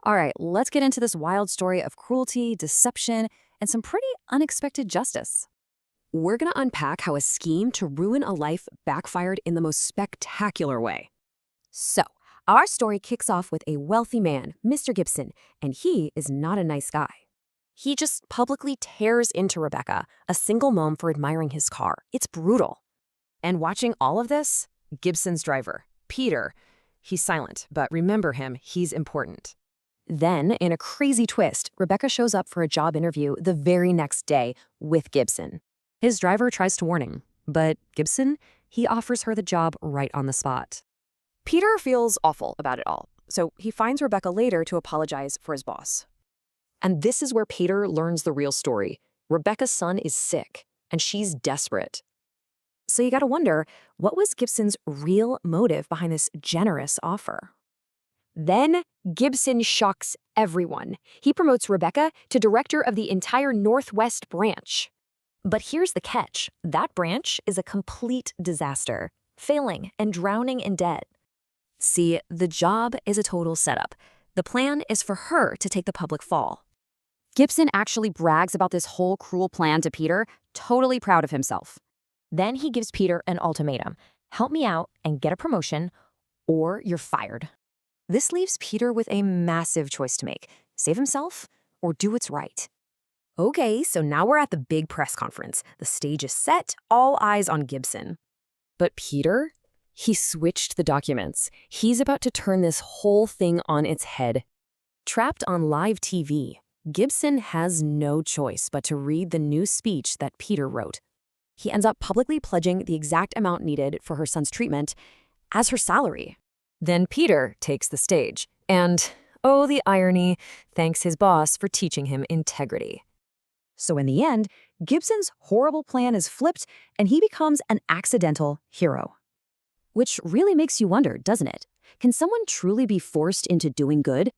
All right, let's get into this wild story of cruelty, deception, and some pretty unexpected justice. We're going to unpack how a scheme to ruin a life backfired in the most spectacular way. So, our story kicks off with a wealthy man, Mr. Gibson, and he is not a nice guy. He just publicly tears into Rebecca, a single mom, for admiring his car. It's brutal. And watching all of this, Gibson's driver, Peter, he's silent, but remember him, he's important. Then, in a crazy twist, Rebecca shows up for a job interview the very next day with Gibson. His driver tries to warn him, but Gibson, he offers her the job right on the spot. Peter feels awful about it all, so he finds Rebecca later to apologize for his boss. And this is where Peter learns the real story. Rebecca's son is sick, and she's desperate. So you gotta wonder, what was Gibson's real motive behind this generous offer? Then, Gibson shocks everyone. He promotes Rebecca to director of the entire Northwest branch. But here's the catch. That branch is a complete disaster, failing and drowning in debt. See, the job is a total setup. The plan is for her to take the public fall. Gibson actually brags about this whole cruel plan to Peter, totally proud of himself. Then he gives Peter an ultimatum. Help me out and get a promotion, or you're fired. This leaves Peter with a massive choice to make. Save himself or do what's right. Okay, so now we're at the big press conference. The stage is set, all eyes on Gibson. But Peter, he switched the documents. He's about to turn this whole thing on its head. Trapped on live TV, Gibson has no choice but to read the new speech that Peter wrote. He ends up publicly pledging the exact amount needed for her son's treatment as her salary. Then Peter takes the stage, and, oh, the irony, thanks his boss for teaching him integrity. So in the end, Gibson's horrible plan is flipped, and he becomes an accidental hero. Which really makes you wonder, doesn't it? Can someone truly be forced into doing good,